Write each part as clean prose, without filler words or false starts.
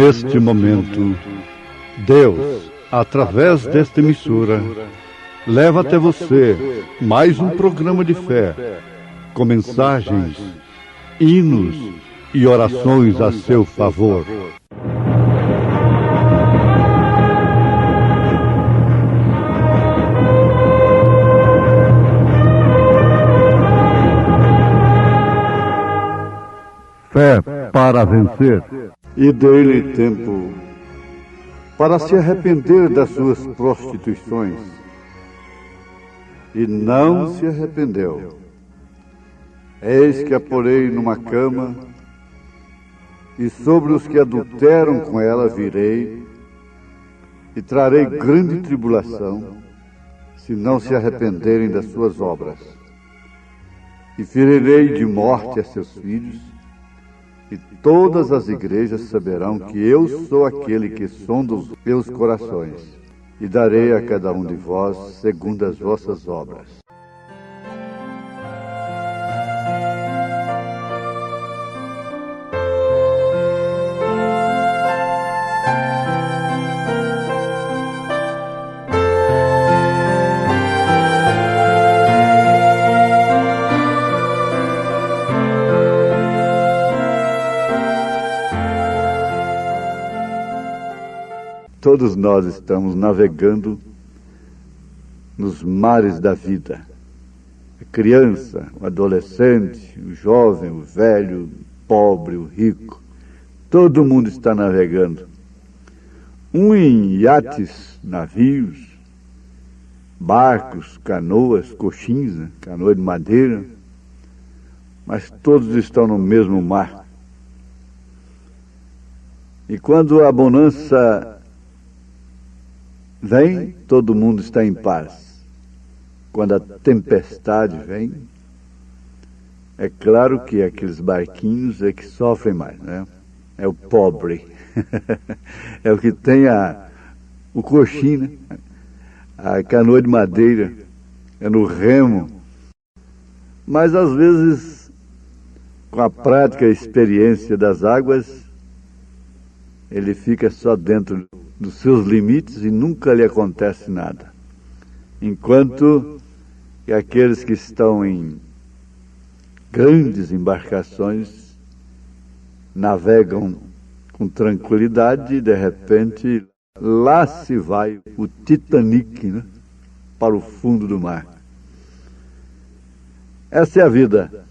Neste momento, Deus, através desta emissora, leva até você mais um programa de fé, com mensagens, hinos e orações a seu favor. Fé para vencer. E dei-lhe tempo para se arrepender das suas prostituições. E não se arrependeu. Eis que a porei numa cama, e sobre os que adulteram com ela virei, e trarei grande tribulação, se não se arrependerem das suas obras. E ferirei de morte a seus filhos, e todas as igrejas saberão que eu sou aquele que sonda os meus corações, e darei a cada um de vós segundo as vossas obras. Todos nós estamos navegando nos mares da vida. A criança, o adolescente, o jovem, o velho, o pobre, o rico. Todo mundo está navegando. Um em iates, navios, barcos, canoas, coxins, né? Canoa de madeira. Mas todos estão no mesmo mar. E quando a bonança vem, todo mundo está em paz. Quando a tempestade vem, é claro que aqueles barquinhos é que sofrem mais, né? É o pobre. É o que tem o coxim, né? A canoa de madeira, é no remo. Mas às vezes, com a prática e experiência das águas, ele fica só dentro dos seus limites e nunca lhe acontece nada. Enquanto que aqueles que estão em grandes embarcações navegam com tranquilidade e de repente lá se vai o Titanic, né, para o fundo do mar. Essa é a vida.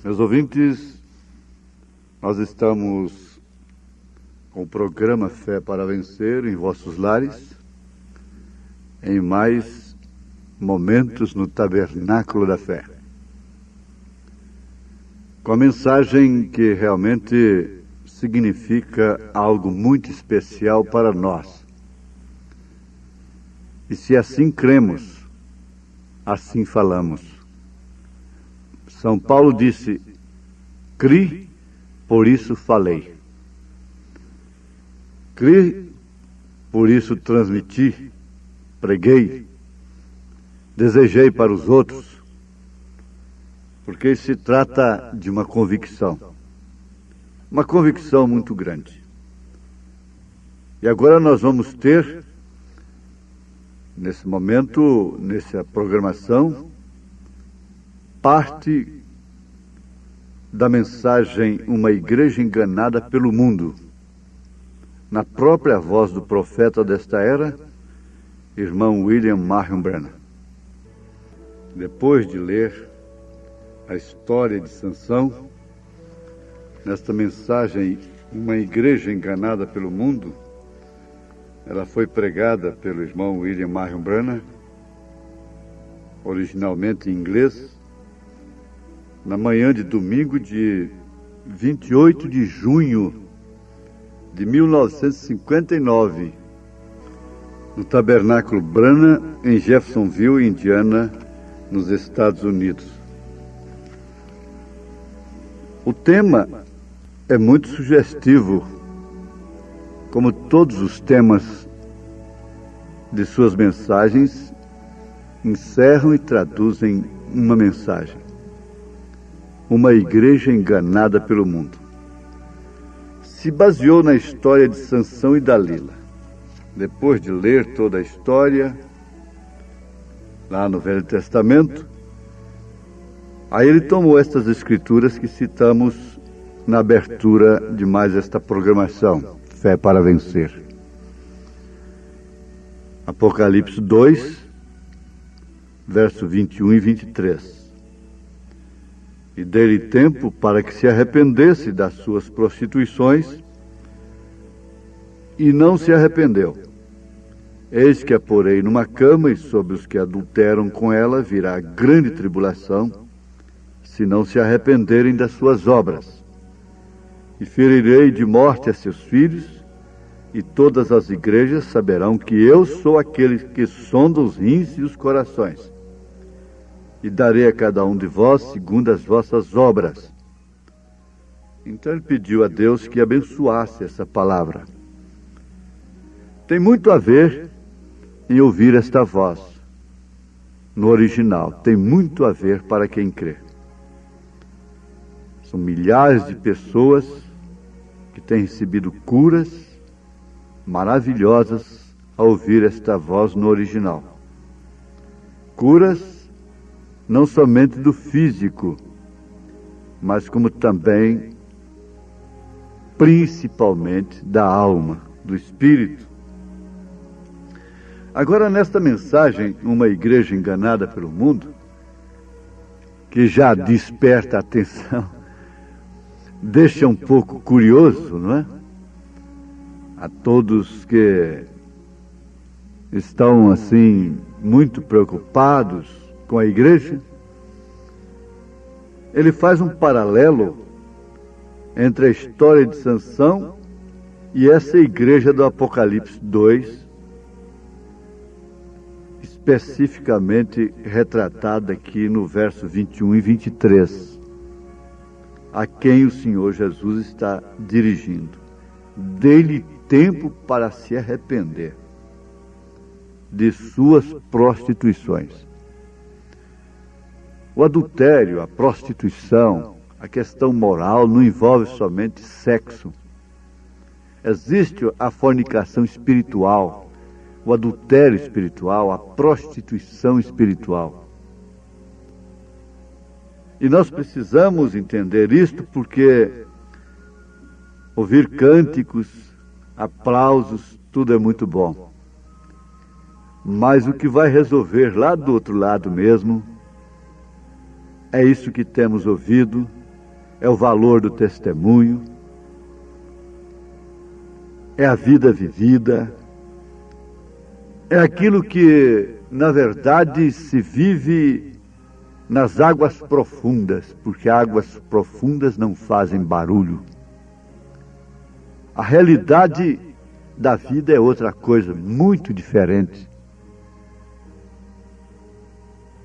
Meus ouvintes, nós estamos com o programa Fé para Vencer em vossos lares, em mais momentos no Tabernáculo da Fé. Com a mensagem que realmente significa algo muito especial para nós. E se assim cremos, assim falamos. São Paulo disse: "Cri, por isso falei. Cri, por isso transmiti, preguei, desejei para os outros", porque se trata de uma convicção muito grande. E agora nós vamos ter, nesse momento, nessa programação, parte da mensagem Uma Igreja Enganada pelo Mundo, na própria voz do profeta desta era, irmão William Marion Branham. Depois de ler a história de Sansão, nesta mensagem Uma Igreja Enganada pelo Mundo, ela foi pregada pelo irmão William Marion Branham, originalmente em inglês, na manhã de domingo de 28 de junho de 1959, no Tabernáculo Branham, em Jeffersonville, Indiana, nos Estados Unidos. O tema é muito sugestivo, como todos os temas de suas mensagens encerram e traduzem uma mensagem. Uma igreja enganada pelo mundo. se baseou na história de Sansão e Dalila. Depois de ler toda a história, lá no Velho Testamento, aí ele tomou estas escrituras que citamos na abertura de mais esta programação, Fé para Vencer. Apocalipse 2, verso 21 e 23. E dei-lhe tempo para que se arrependesse das suas prostituições, e não se arrependeu. Eis que a porei numa cama, e sobre os que adulteram com ela virá grande tribulação, se não se arrependerem das suas obras. E ferirei de morte a seus filhos, e todas as igrejas saberão que eu sou aquele que sonda os rins e os corações. E darei a cada um de vós segundo as vossas obras. Então ele pediu a Deus que abençoasse essa palavra. Tem muito a ver em ouvir esta voz. No original, tem muito a ver para quem crê. São milhares de pessoas que têm recebido curas maravilhosas ao ouvir esta voz no original. Curas não somente do físico, mas como também, principalmente, da alma, do espírito. Agora, nesta mensagem, uma igreja enganada pelo mundo, que já desperta a atenção, deixa um pouco curioso, não é? A todos que estão, assim, muito preocupados com a igreja, ele faz um paralelo entre a história de Sansão e essa igreja do Apocalipse 2, especificamente retratada aqui no verso 21 e 23, a quem o Senhor Jesus está dirigindo. Dê-lhe tempo para se arrepender de suas prostituições. O adultério, a prostituição, a questão moral não envolve somente sexo. Existe a fornicação espiritual, o adultério espiritual, a prostituição espiritual. E nós precisamos entender isto porque ouvir cânticos, aplausos, tudo é muito bom. Mas o que vai resolver lá do outro lado mesmo é isso que temos ouvido, é o valor do testemunho, é a vida vivida, é aquilo que, na verdade, se vive nas águas profundas, porque águas profundas não fazem barulho. A realidade da vida é outra coisa, muito diferente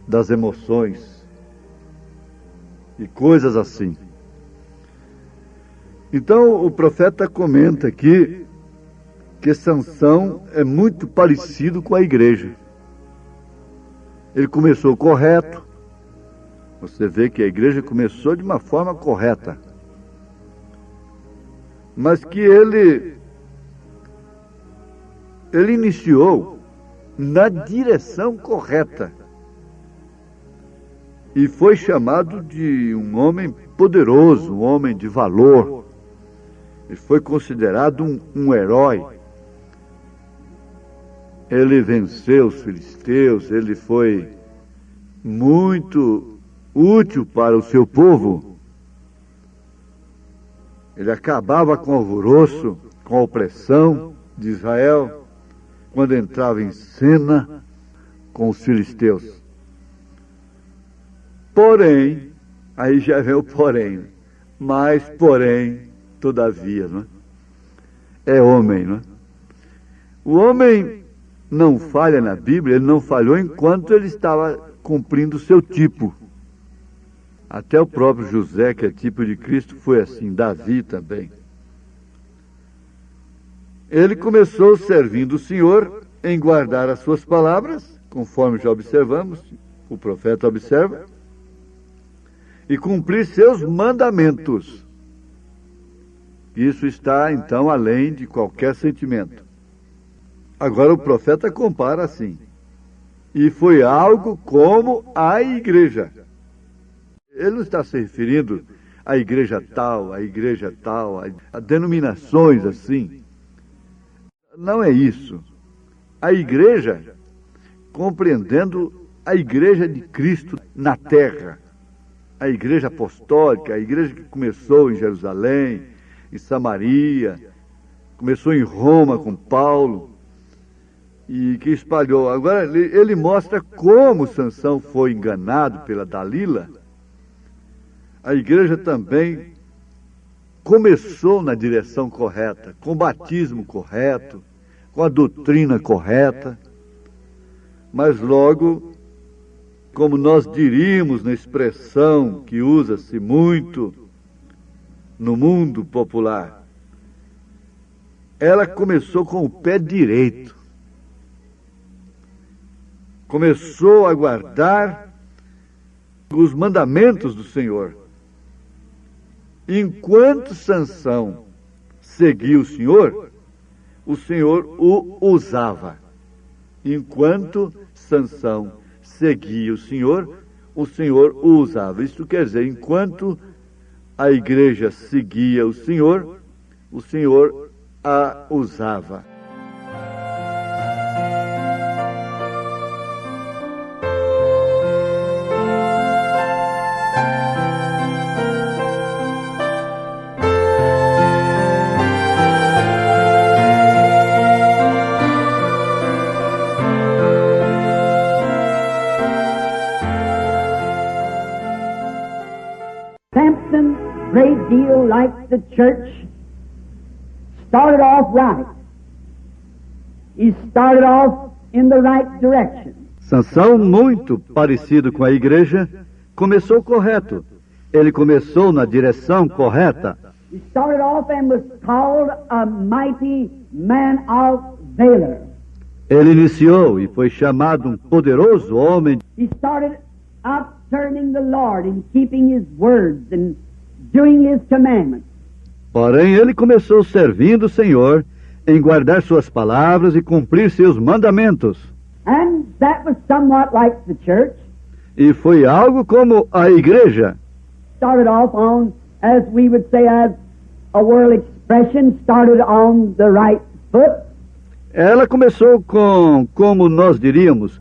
das emoções e coisas assim. Então o profeta comenta aqui que Sansão é muito parecido com a igreja. Ele começou correto. Você vê que a igreja começou de uma forma correta. Mas que ele iniciou na direção correta. E foi chamado de um homem poderoso, um homem de valor. Ele foi considerado um herói. Ele venceu os filisteus, ele foi muito útil para o seu povo. Ele acabava com o alvoroço, com a opressão de Israel, quando entrava em cena com os filisteus. Porém, aí já vem o porém, mas porém, todavia, não é? É homem, não é? O homem não falha na Bíblia, ele não falhou enquanto ele estava cumprindo o seu tipo. Até o próprio José, que é tipo de Cristo, foi assim, Davi também. Ele começou servindo o Senhor em guardar as suas palavras, conforme já observamos, o profeta observa, e cumprir seus mandamentos. Isso está, então, além de qualquer sentimento. Agora o profeta compara assim. E foi algo como a igreja. Ele não está se referindo à igreja tal, a denominações assim. Não é isso. A igreja, compreendendo a igreja de Cristo na terra, a igreja apostólica, a igreja que começou em Jerusalém, em Samaria, começou em Roma com Paulo, e que espalhou. Agora ele mostra como Sansão foi enganado pela Dalila. A igreja também começou na direção correta, com o batismo correto, com a doutrina correta, mas logo, como nós diríamos na expressão que usa-se muito no mundo popular, ela começou com o pé direito. Começou a guardar os mandamentos do Senhor. Enquanto Sansão seguia o Senhor o usava. Enquanto Sansão seguia o Senhor o usava. Isso quer dizer, enquanto a igreja seguia o Senhor a usava. Samson, great deal like the church, started off right. He started off in the right direction. Sansão, muito parecido com a igreja, começou correto. Ele começou na direção correta. He started off and was called a mighty man of valor. Ele iniciou e foi chamado um poderoso homem. He started out serving the Lord and keeping His words and doing His commandments. Porém, ele começou servindo o Senhor em guardar suas palavras e cumprir seus mandamentos. And that was somewhat like the church. E foi algo como a igreja. Started off on, as we would say, as a world expression, started on the right foot. Ela começou como nós diríamos,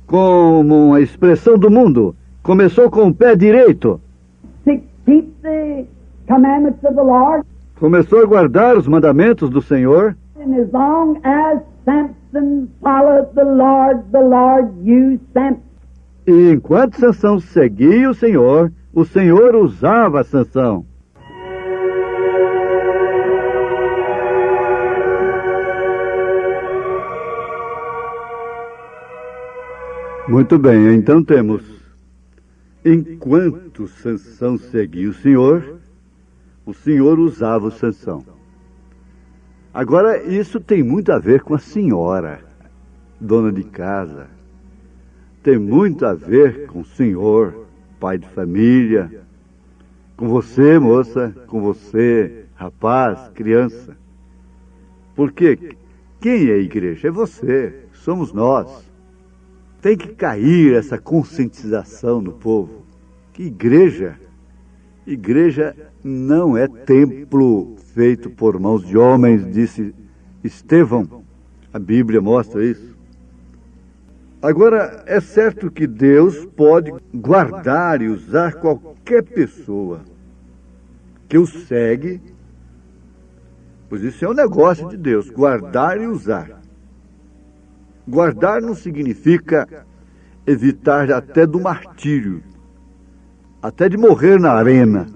como uma expressão do mundo. Começou com o pé direito. To keep the commandments of the Lord. Começou a guardar os mandamentos do Senhor. And as long as Samson followed the Lord used Samson. E enquanto Sansão seguia o Senhor usava Sansão. Muito bem, então temos: enquanto Sansão seguia o Senhor usava o Sansão. Agora, isso tem muito a ver com a senhora, dona de casa. Tem muito a ver com o senhor, pai de família, com você, moça, com você, rapaz, criança. Porque quem é a igreja? É você, somos nós. Tem que cair essa conscientização no povo. Que igreja não é templo feito por mãos de homens, disse Estevão. A Bíblia mostra isso. Agora, é certo que Deus pode guardar e usar qualquer pessoa que o segue, pois isso é um negócio de Deus, guardar e usar. Guardar não significa evitar até do martírio, até de morrer na arena.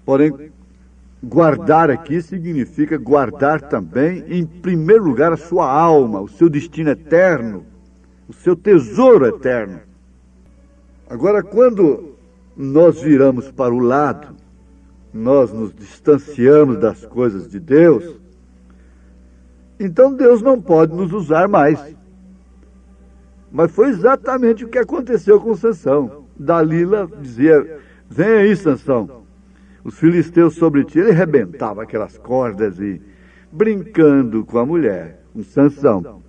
Porém, guardar aqui significa guardar também, em primeiro lugar, a sua alma, o seu destino eterno, o seu tesouro eterno. Agora, quando nós viramos para o lado, nós nos distanciamos das coisas de Deus, então Deus não pode nos usar mais. Mas foi exatamente o que aconteceu com Sansão. Dalila dizia: vem aí, Sansão, os filisteus sobre ti, ele arrebentava aquelas cordas e brincando com a mulher, com Sansão.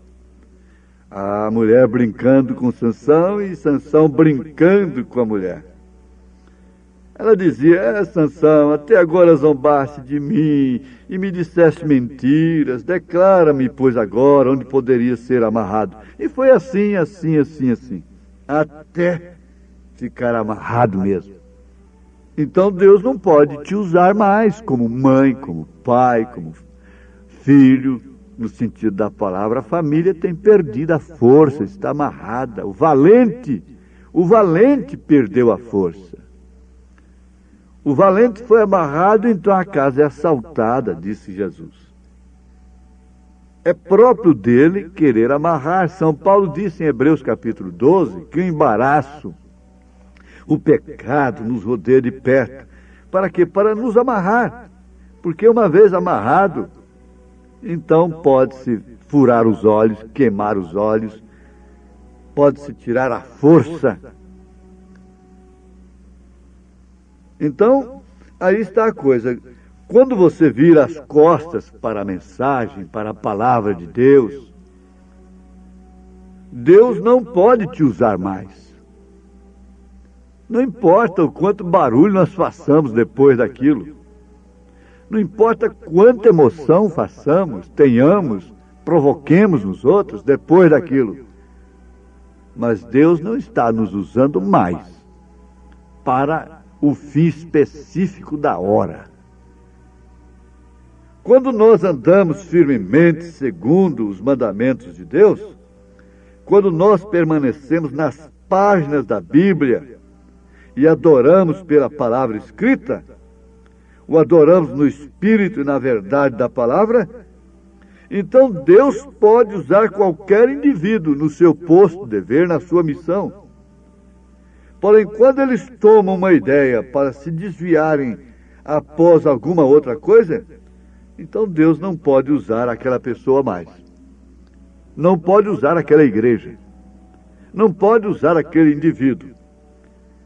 A mulher brincando com Sansão e Sansão brincando com a mulher. Ela dizia: Sansão, até agora zombaste de mim e me disseste mentiras. Declara-me, pois, agora onde poderia ser amarrado. E foi assim, até ficar amarrado mesmo. Então Deus não pode te usar mais como mãe, como pai, como filho, no sentido da palavra. A família tem perdido a força, está amarrada. O valente perdeu a força. O valente foi amarrado, então a casa é assaltada, disse Jesus. É próprio dele querer amarrar. São Paulo disse em Hebreus capítulo 12 que o embaraço, o pecado nos rodeia de perto. Para quê? Para nos amarrar. Porque uma vez amarrado, então pode-se furar os olhos, queimar os olhos, pode-se tirar a força. Então, aí está a coisa. Quando você vira as costas para a mensagem, para a palavra de Deus, Deus não pode te usar mais. Não importa o quanto barulho nós façamos depois daquilo. Não importa quanta emoção façamos, tenhamos, provoquemos nos outros depois daquilo. Mas Deus não está nos usando mais para o fim específico da hora. Quando nós andamos firmemente segundo os mandamentos de Deus, quando nós permanecemos nas páginas da Bíblia e adoramos pela palavra escrita, o adoramos no espírito e na verdade da palavra, então Deus pode usar qualquer indivíduo no seu posto de dever, na sua missão. Porém, quando eles tomam uma ideia para se desviarem após alguma outra coisa, então Deus não pode usar aquela pessoa mais. Não pode usar aquela igreja. Não pode usar aquele indivíduo.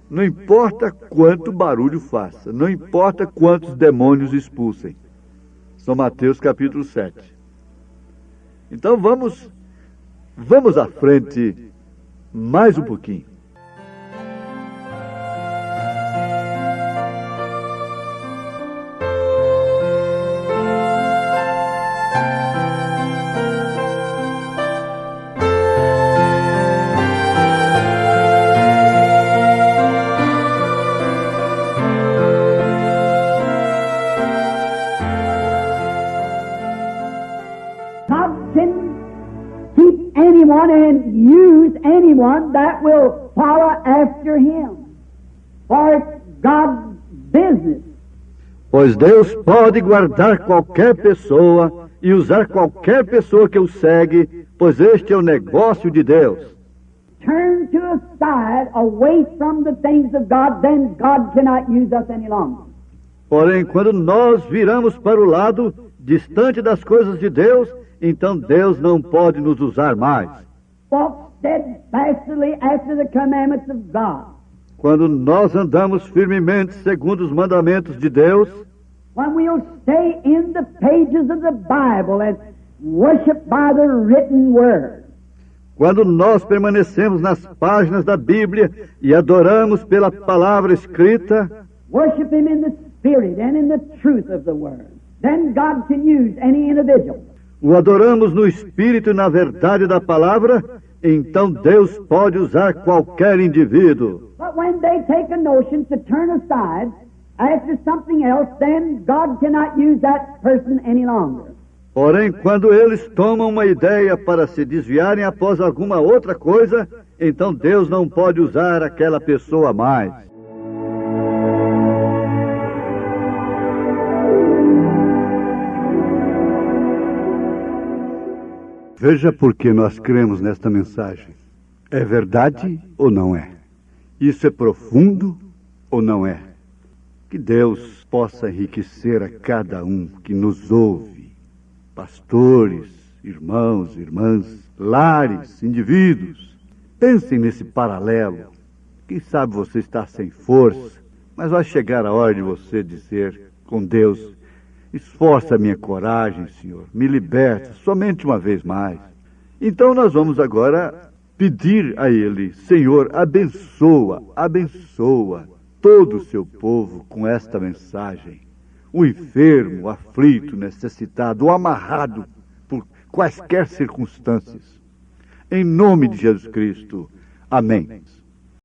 Não importa quanto barulho faça, não importa quantos demônios expulsem. São Mateus capítulo 7. Então vamos à frente mais um pouquinho. And use anyone that will follow after him. For it's God's business. Pois Deus pode guardar qualquer pessoa e usar qualquer pessoa que o segue, pois este é o negócio de Deus. Turn to a side away from the things of God, then God cannot use us any longer. Porém, quando nós viramos para o lado distante das coisas de Deus, então Deus não pode nos usar mais. Walk steadfastly after the commandments of God. Quando nós andamos firmemente segundo os mandamentos de Deus, when we'll stay in the pages of the Bible and worship by the written word. Quando nós permanecemos nas páginas da Bíblia e adoramos pela palavra escrita, worship Him in the Spirit and in the truth of the word, then God can use any individual. O adoramos no Espírito e na verdade da palavra, então Deus pode usar qualquer indivíduo. But when they take a notion to turn aside after something else, then God cannot use that person any longer. Porém, quando eles tomam uma ideia para se desviarem após alguma outra coisa, então Deus não pode usar aquela pessoa mais. Veja por que nós cremos nesta mensagem. É verdade ou não é? Isso é profundo ou não é? Que Deus possa enriquecer a cada um que nos ouve. Pastores, irmãos, irmãs, lares, indivíduos. Pensem nesse paralelo. Quem sabe você está sem força, Mas vai chegar a hora de você dizer com Deus: esforça a minha coragem, Senhor, me liberta somente uma vez mais. Então nós vamos agora pedir a Ele: Senhor, abençoa todo o seu povo com esta mensagem. O enfermo, o aflito, o necessitado, o amarrado por quaisquer circunstâncias. Em nome de Jesus Cristo. Amém.